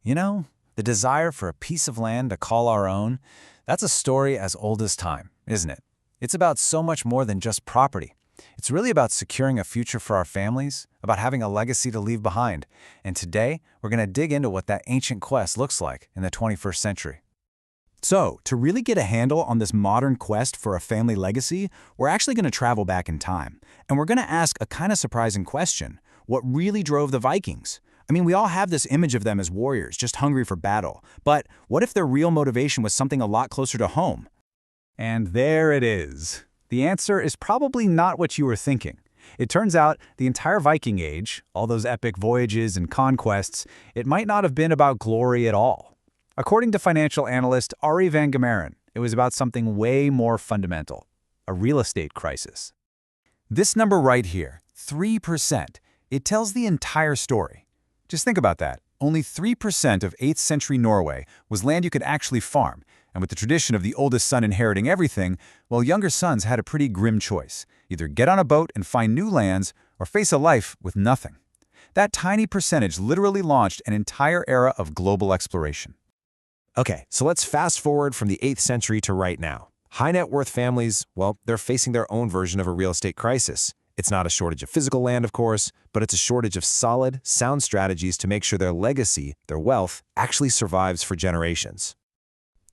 You know, the desire for a piece of land to call our own, that's a story as old as time, isn't it? It's about so much more than just property. It's really about securing a future for our families, about having a legacy to leave behind. And today, we're going to dig into what that ancient quest looks like in the 21st century. So, to really get a handle on this modern quest for a family legacy, we're actually going to travel back in time. And we're going to ask a kind of surprising question. What really drove the Vikings? I mean, we all have this image of them as warriors, just hungry for battle. But what if their real motivation was something a lot closer to home? And there it is. The answer is probably not what you were thinking. It turns out the entire Viking Age, all those epic voyages and conquests, it might not have been about glory at all. According to financial analyst Ari van Gemeren, it was about something way more fundamental, a real estate crisis. This number right here, 3%, it tells the entire story. Just think about that. Only 3% of 8th century Norway was land you could actually farm, and with the tradition of the oldest son inheriting everything, well, younger sons had a pretty grim choice. Either get on a boat and find new lands, or face a life with nothing. That tiny percentage literally launched an entire era of global exploration. Okay, so let's fast forward from the 8th century to right now. High net worth families, well, they're facing their own version of a real estate crisis. It's not a shortage of physical land, of course, but it's a shortage of solid, sound strategies to make sure their legacy, their wealth, actually survives for generations.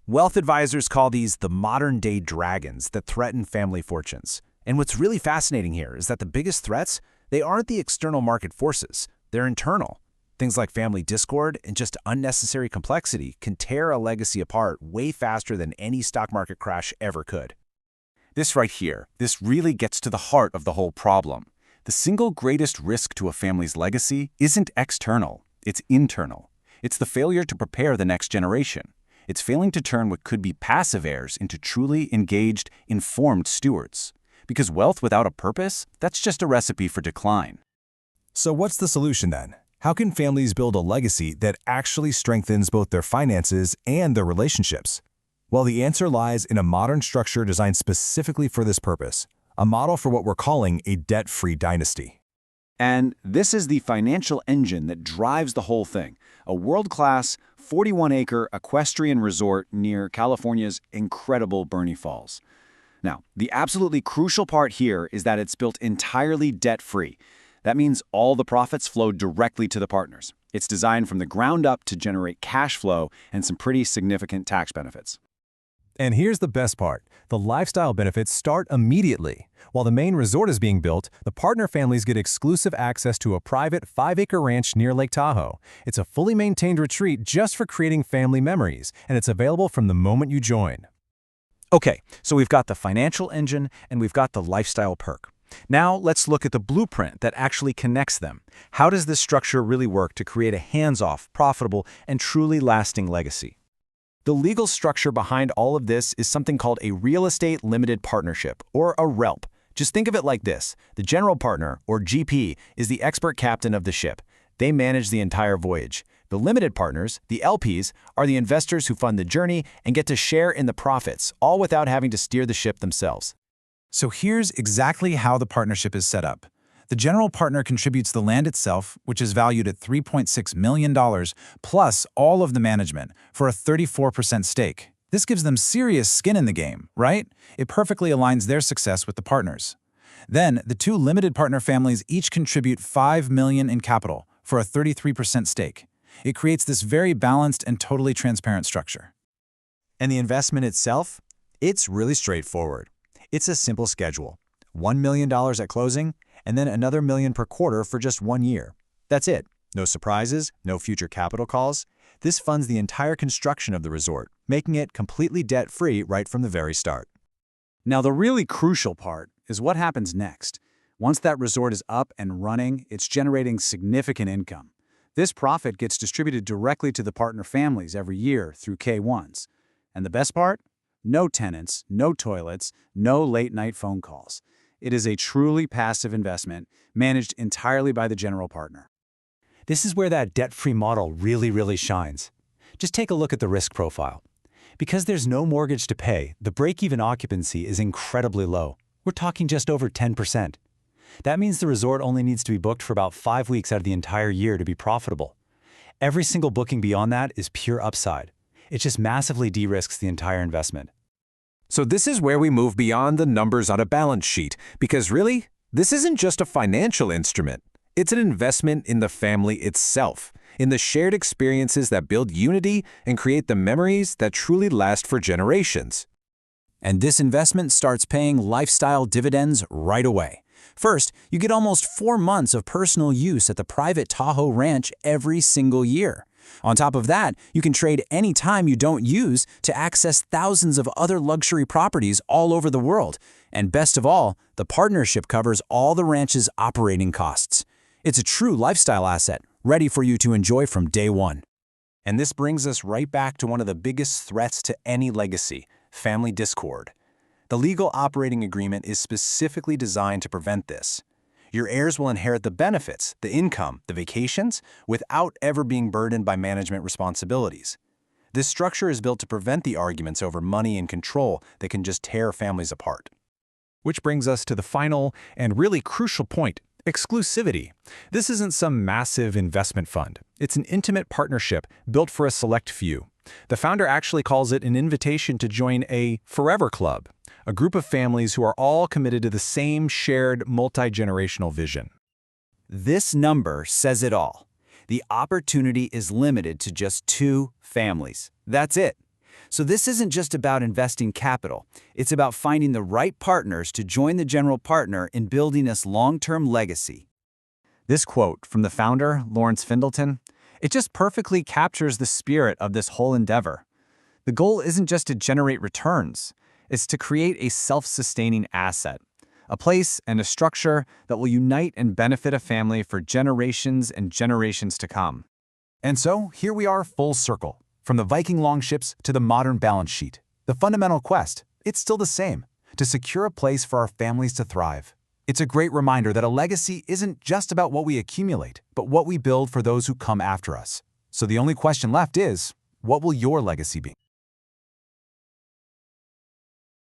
Wealth advisors call these the modern-day dragons that threaten family fortunes. And what's really fascinating here is that the biggest threats, they aren't the external market forces, they're internal. Things like family discord and just unnecessary complexity can tear a legacy apart way faster than any stock market crash ever could. This right here, this really gets to the heart of the whole problem. The single greatest risk to a family's legacy isn't external, it's internal. It's the failure to prepare the next generation. It's failing to turn what could be passive heirs into truly engaged, informed stewards. Because wealth without a purpose, that's just a recipe for decline. So what's the solution then? How can families build a legacy that actually strengthens both their finances and their relationships? Well, the answer lies in a modern structure designed specifically for this purpose, a model for what we're calling a debt-free dynasty. And this is the financial engine that drives the whole thing, a world-class, 41-acre equestrian resort near California's incredible Berney Falls. Now, the absolutely crucial part here is that it's built entirely debt-free. That means all the profits flow directly to the partners. It's designed from the ground up to generate cash flow and some pretty significant tax benefits. And here's the best part. The lifestyle benefits start immediately. While the main resort is being built, the partner families get exclusive access to a private 5-acre ranch near Lake Tahoe. It's a fully maintained retreat just for creating family memories, and it's available from the moment you join. Okay, so we've got the financial engine and we've got the lifestyle perk. Now let's look at the blueprint that actually connects them. How does this structure really work to create a hands-off, profitable, and truly lasting legacy? The legal structure behind all of this is something called a real estate limited partnership, or a RELP. Just think of it like this. The general partner, or GP, is the expert captain of the ship. They manage the entire voyage. The limited partners, the LPs, are the investors who fund the journey and get to share in the profits, all without having to steer the ship themselves. So here's exactly how the partnership is set up. The general partner contributes the land itself, which is valued at $3.6 million, plus all of the management, for a 34% stake. This gives them serious skin in the game, right? It perfectly aligns their success with the partners. Then, the two limited partner families each contribute $5 million in capital for a 33% stake. It creates this very balanced and totally transparent structure. And the investment itself? It's really straightforward. It's a simple schedule. $1 million at closing, and then another $1 million per quarter for just 1 year. That's it. No surprises, no future capital calls. This funds the entire construction of the resort, making it completely debt-free right from the very start. Now, the really crucial part is what happens next. Once that resort is up and running, it's generating significant income. This profit gets distributed directly to the partner families every year through K1s. And the best part? No tenants, no toilets, no late-night phone calls. It is a truly passive investment managed entirely by the general partner. This is where that debt-free model really shines. Just take a look at the risk profile. Because there's no mortgage to pay, the break-even occupancy is incredibly low. We're talking just over 10%. That means the resort only needs to be booked for about 5 weeks out of the entire year to be profitable. Every single booking beyond that is pure upside. It just massively de-risks the entire investment. So this is where we move beyond the numbers on a balance sheet, because really, this isn't just a financial instrument. It's an investment in the family itself, in the shared experiences that build unity and create the memories that truly last for generations. And this investment starts paying lifestyle dividends right away. First, you get almost 4 months of personal use at the private Tahoe Ranch every single year. On top of that, you can trade any time you don't use to access thousands of other luxury properties all over the world. And best of all, the partnership covers all the ranch's operating costs. It's a true lifestyle asset, ready for you to enjoy from day one. And this brings us right back to one of the biggest threats to any legacy: family discord. The legal operating agreement is specifically designed to prevent this. Your heirs will inherit the benefits, the income, the vacations, without ever being burdened by management responsibilities. This structure is built to prevent the arguments over money and control that can just tear families apart. Which brings us to the final and really crucial point: exclusivity. This isn't some massive investment fund. It's an intimate partnership built for a select few. The founder actually calls it an invitation to join a forever club, a group of families who are all committed to the same shared multi-generational vision. This number says it all. The opportunity is limited to just 2 families. That's it. So this isn't just about investing capital. It's about finding the right partners to join the general partner in building this long-term legacy. This quote from the founder, Lawrence Findleton, it just perfectly captures the spirit of this whole endeavor. The goal isn't just to generate returns. It's to create a self-sustaining asset, a place and a structure that will unite and benefit a family for generations and generations to come. And so, here we are full circle. From the Viking longships to the modern balance sheet. The fundamental quest, it's still the same: to secure a place for our families to thrive. It's a great reminder that a legacy isn't just about what we accumulate, but what we build for those who come after us. So the only question left is, what will your legacy be?